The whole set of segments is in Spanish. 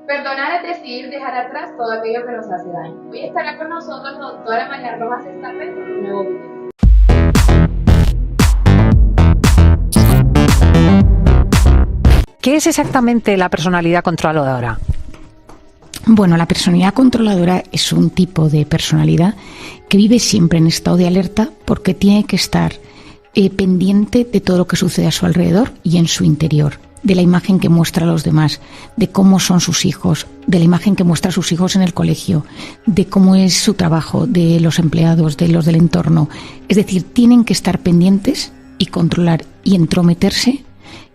Perdonar es decir, dejar atrás todo aquello que nos hace daño. Hoy estará con nosotros la doctora María Rojas Estapé con un nuevo video. ¿Qué es exactamente la personalidad controladora? Bueno, la personalidad controladora es un tipo de personalidad que vive siempre en estado de alerta porque tiene que estar pendiente de todo lo que sucede a su alrededor y en su interior, de la imagen que muestra a los demás, de cómo son sus hijos, de la imagen que muestra a sus hijos en el colegio, de cómo es su trabajo, de los empleados, de los del entorno. Es decir, tienen que estar pendientes y controlar y entrometerse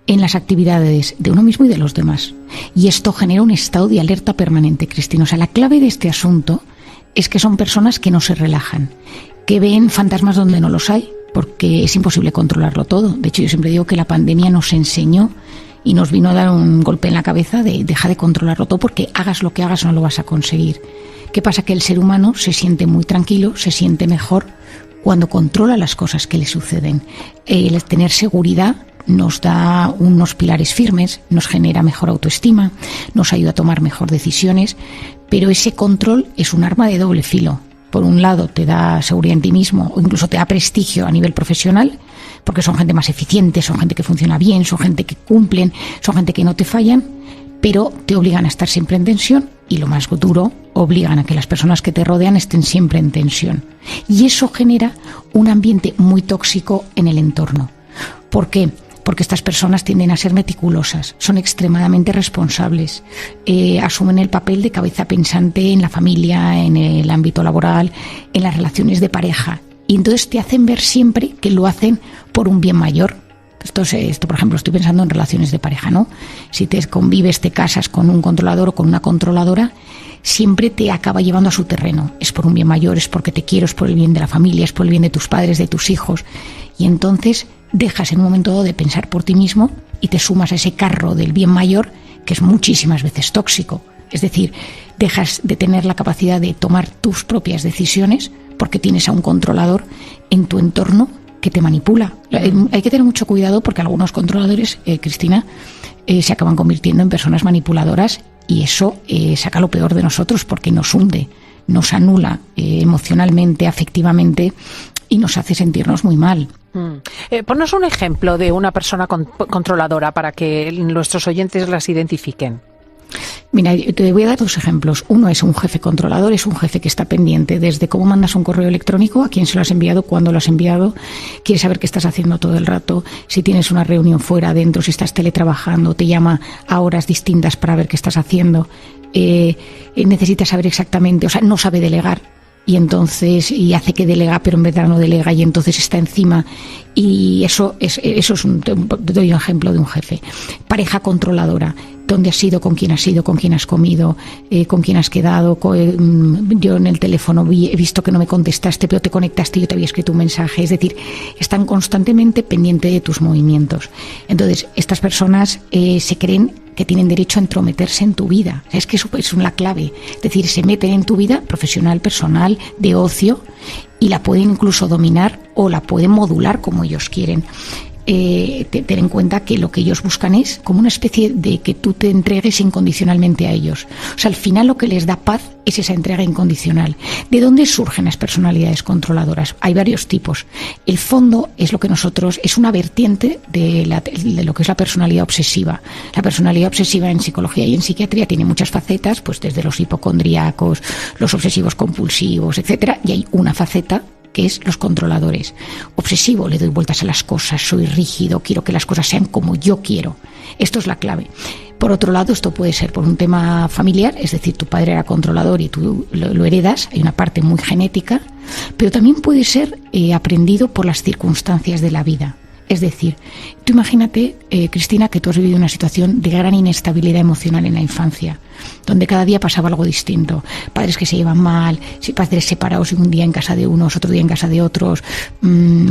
en las actividades de uno mismo y de los demás. Y esto genera un estado de alerta permanente, Cristina. O sea, la clave de este asunto es que son personas que no se relajan, que ven fantasmas donde no los hay, porque es imposible controlarlo todo. De hecho, yo siempre digo que la pandemia nos enseñó y nos vino a dar un golpe en la cabeza de deja de controlarlo todo, porque hagas lo que hagas no lo vas a conseguir. ¿Qué pasa? Que el ser humano se siente muy tranquilo, se siente mejor cuando controla las cosas que le suceden. El tener seguridad nos da unos pilares firmes, nos genera mejor autoestima, nos ayuda a tomar mejor decisiones, pero ese control es un arma de doble filo. Por un lado te da seguridad en ti mismo o incluso te da prestigio a nivel profesional, porque son gente más eficiente, son gente que funciona bien, son gente que cumplen, son gente que no te fallan, pero te obligan a estar siempre en tensión y, lo más duro, obligan a que las personas que te rodean estén siempre en tensión. Y eso genera un ambiente muy tóxico en el entorno. ¿Por qué? Porque estas personas tienden a ser meticulosas, son extremadamente responsables, asumen el papel de cabeza pensante en la familia, en el ámbito laboral, en las relaciones de pareja, y entonces te hacen ver siempre que lo hacen por un bien mayor. Esto, por ejemplo, estoy pensando en relaciones de pareja, ¿no? Si te convives, te casas con un controlador o con una controladora, siempre te acaba llevando a su terreno. Es por un bien mayor, es porque te quiero, es por el bien de la familia, es por el bien de tus padres, de tus hijos, y entonces dejas en un momento dado de pensar por ti mismo y te sumas a ese carro del bien mayor, que es muchísimas veces tóxico. Es decir, dejas de tener la capacidad de tomar tus propias decisiones porque tienes a un controlador en tu entorno que te manipula. Hay que tener mucho cuidado porque algunos controladores, Cristina, se acaban convirtiendo en personas manipuladoras, y eso saca lo peor de nosotros porque nos hunde, nos anula emocionalmente, afectivamente, y nos hace sentirnos muy mal. Ponnos un ejemplo de una persona controladora para que nuestros oyentes las identifiquen. Mira, te voy a dar dos ejemplos. Uno es un jefe controlador, es un jefe que está pendiente desde cómo mandas un correo electrónico, a quién se lo has enviado, cuándo lo has enviado, quiere saber qué estás haciendo todo el rato, si tienes una reunión fuera, adentro, si estás teletrabajando, te llama a horas distintas para ver qué estás haciendo, necesita saber exactamente, o sea, no sabe delegar. Y entonces, y hace que delega, pero en verdad no delega, y entonces está encima. Y eso es te doy un ejemplo de un jefe. Pareja controladora. ¿Dónde has ido? ¿Con quién has ido? ¿Con quién has comido? ¿Con quién has quedado? Yo en el teléfono he visto que no me contestaste, pero te conectaste y yo te había escrito un mensaje. Es decir, están constantemente pendientes de tus movimientos. Entonces, estas personas se creen que tienen derecho a entrometerse en tu vida. Es que eso es la clave. Es decir, se meten en tu vida profesional, personal, de ocio, y la pueden incluso dominar o la pueden modular como ellos quieren. Ten en cuenta que lo que ellos buscan es como una especie de que tú te entregues incondicionalmente a ellos. O sea, al final lo que les da paz es esa entrega incondicional. ¿De dónde surgen las personalidades controladoras? Hay varios tipos. El fondo es lo que es una vertiente de lo que es la personalidad obsesiva. La personalidad obsesiva en psicología y en psiquiatría tiene muchas facetas, pues desde los hipocondríacos, los obsesivos compulsivos, etcétera, y hay una faceta que es los controladores. Obsesivo, le doy vueltas a las cosas, soy rígido, quiero que las cosas sean como yo quiero. Esto es la clave. Por otro lado, esto puede ser por un tema familiar, es decir, tu padre era controlador y tú lo heredas, hay una parte muy genética, pero también puede ser aprendido por las circunstancias de la vida. Es decir, tú imagínate, Cristina, que tú has vivido una situación de gran inestabilidad emocional en la infancia, donde cada día pasaba algo distinto. Padres que se llevan mal, padres separados, un día en casa de unos, otro día en casa de otros,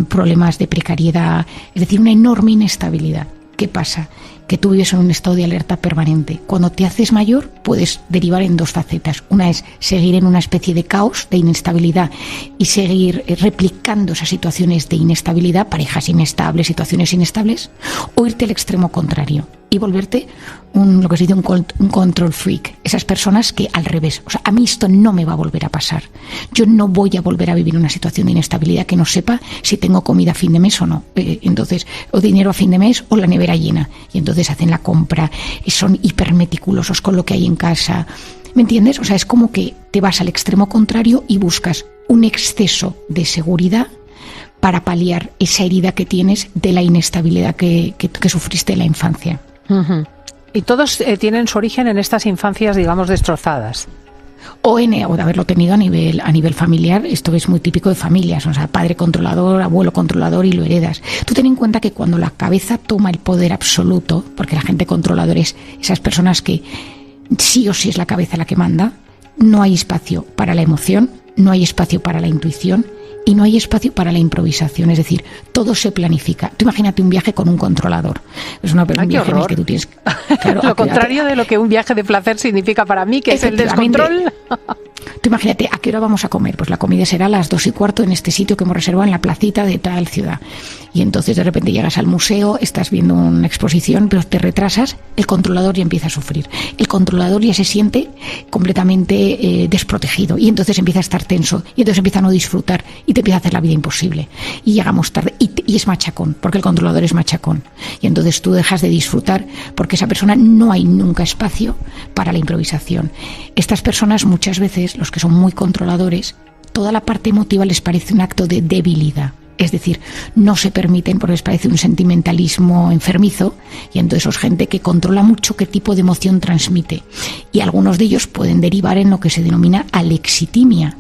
problemas de precariedad, es decir, una enorme inestabilidad. ¿Qué pasa? Que tú vives en un estado de alerta permanente. Cuando te haces mayor, puedes derivar en dos facetas. Una es seguir en una especie de caos, de inestabilidad, y seguir replicando esas situaciones de inestabilidad, parejas inestables, situaciones inestables, o irte al extremo contrario. y volverte lo que se dice un control freak. Esas personas que al revés, o sea, a mí esto no me va a volver a pasar. Yo no voy a volver a vivir una situación de inestabilidad que no sepa si tengo comida a fin de mes o no. Entonces, o dinero a fin de mes o la nevera llena. Y entonces hacen la compra, y son hipermeticulosos con lo que hay en casa. ¿Me entiendes? O sea, es como que te vas al extremo contrario y buscas un exceso de seguridad para paliar esa herida que tienes de la inestabilidad que sufriste en la infancia. Uh-huh. Y todos tienen su origen en estas infancias, digamos, destrozadas. O de haberlo tenido a nivel familiar. Esto es muy típico de familias, o sea, padre controlador, abuelo controlador, y lo heredas. Tú ten en cuenta que cuando la cabeza toma el poder absoluto, porque la gente controladora es esas personas que sí o sí es la cabeza la que manda, no hay espacio para la emoción, no hay espacio para la intuición y no hay espacio para la improvisación. Es decir, todo se planifica. Tú imagínate un viaje con un controlador. Es un viaje en el que tú tienes... Claro, lo contrario de lo que un viaje de placer significa para mí, que es el descontrol. Tú imagínate, ¿a qué hora vamos a comer? Pues la comida será a las 2:15 en este sitio que hemos reservado en la placita de tal ciudad. Y entonces de repente llegas al museo, estás viendo una exposición, pero te retrasas, el controlador ya empieza a sufrir. El controlador ya se siente completamente desprotegido y entonces empieza a estar tenso y entonces empieza a no disfrutar y te empieza a hacer la vida imposible. Y llegamos tarde y es machacón, porque el controlador es machacón. Y entonces tú dejas de disfrutar porque esa persona no hay nunca espacio para la improvisación. Estas personas muchas veces, los que son muy controladores, toda la parte emotiva les parece un acto de debilidad. Es decir, no se permiten porque les parece un sentimentalismo enfermizo, y entonces es gente que controla mucho qué tipo de emoción transmite. Y algunos de ellos pueden derivar en lo que se denomina alexitimia.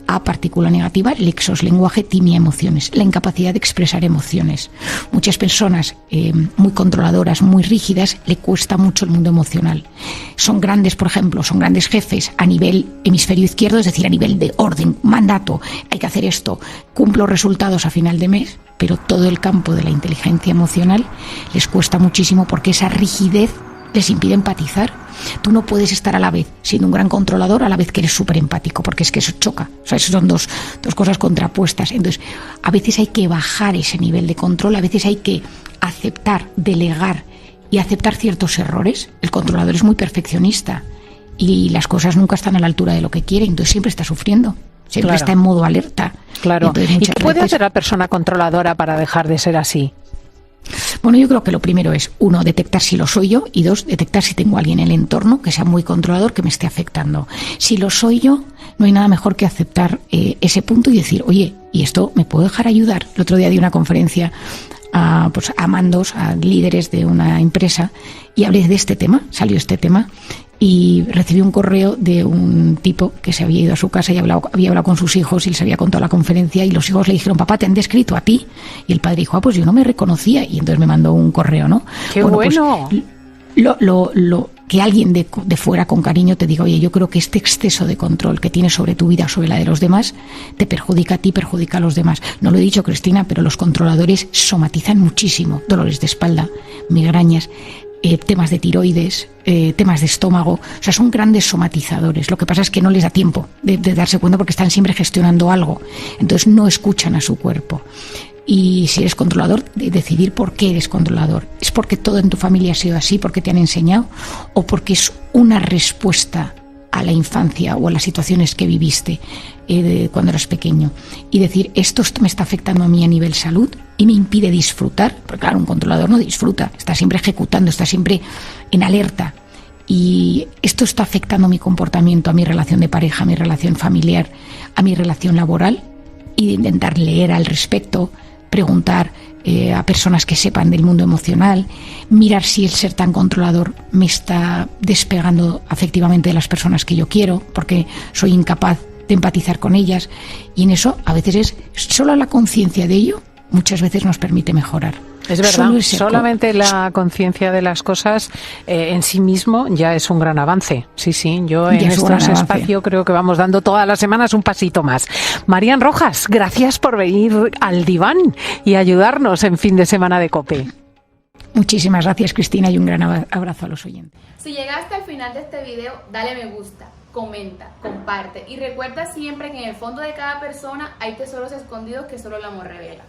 A, partícula negativa, lexos, lenguaje, timia, emociones, la incapacidad de expresar emociones. Muchas personas muy controladoras, muy rígidas, le cuesta mucho el mundo emocional. Son grandes, por ejemplo, son grandes jefes a nivel hemisferio izquierdo, es decir, a nivel de orden, mandato, hay que hacer esto, cumplo resultados a final de mes, pero todo el campo de la inteligencia emocional les cuesta muchísimo porque esa rigidez les impide empatizar. Tú no puedes estar a la vez siendo un gran controlador a la vez que eres súper empático, porque es que eso choca. O sea, eso son dos cosas contrapuestas. Entonces, a veces hay que bajar ese nivel de control, a veces hay que aceptar, delegar y aceptar ciertos errores. El controlador es muy perfeccionista y las cosas nunca están a la altura de lo que quiere, entonces siempre está sufriendo. Siempre está en modo alerta. Claro. ¿Y qué puede hacer la persona controladora para dejar de ser así? Bueno, yo creo que lo primero es, 1, detectar si lo soy yo, y 2, detectar si tengo a alguien en el entorno que sea muy controlador, que me esté afectando. Si lo soy yo, no hay nada mejor que aceptar ese punto y decir, oye, ¿y esto me puedo dejar ayudar? El otro día di una conferencia a mandos, a líderes de una empresa, y hablé de este tema, salió este tema, y recibí un correo de un tipo que se había ido a su casa y había hablado con sus hijos y les había contado la conferencia, y los hijos le dijeron, papá, ¿te han descrito a ti? Y el padre dijo, pues yo no me reconocía, y entonces me mandó un correo, ¿no? ¡Qué bueno! Pues, que alguien de fuera con cariño te diga, oye, yo creo que este exceso de control que tienes sobre tu vida, sobre la de los demás, te perjudica a ti, perjudica a los demás. No lo he dicho, Cristina, pero los controladores somatizan muchísimo, dolores de espalda, migrañas, temas de tiroides, temas de estómago. O sea, son grandes somatizadores. Lo que pasa es que no les da tiempo de darse cuenta porque están siempre gestionando algo. Entonces no escuchan a su cuerpo. Y si eres controlador, decidir por qué eres controlador. ¿Es porque todo en tu familia ha sido así, porque te han enseñado? ¿O porque es una respuesta a la infancia o a las situaciones que viviste cuando eras pequeño? Y decir, esto me está afectando a mí a nivel salud y me impide disfrutar. Porque claro, un controlador no disfruta, está siempre ejecutando, está siempre en alerta. Y esto está afectando mi comportamiento, a mi relación de pareja, a mi relación familiar, a mi relación laboral. Y de intentar leer al respecto, preguntar a personas que sepan del mundo emocional, mirar si el ser tan controlador me está despegando afectivamente de las personas que yo quiero, porque soy incapaz de empatizar con ellas. Y en eso, a veces es solo la conciencia de ello, muchas veces nos permite mejorar. Es verdad, solamente la conciencia de las cosas en sí mismo ya es un gran avance. Sí, yo en este espacio creo que vamos dando todas las semanas un pasito más. Marían Rojas, gracias por venir al diván y ayudarnos en fin de semana de COPE. Muchísimas gracias, Cristina, y un gran abrazo a los oyentes. Si llegaste al final de este video, dale me gusta, comenta, comparte y recuerda siempre que en el fondo de cada persona hay tesoros escondidos que solo el amor revela.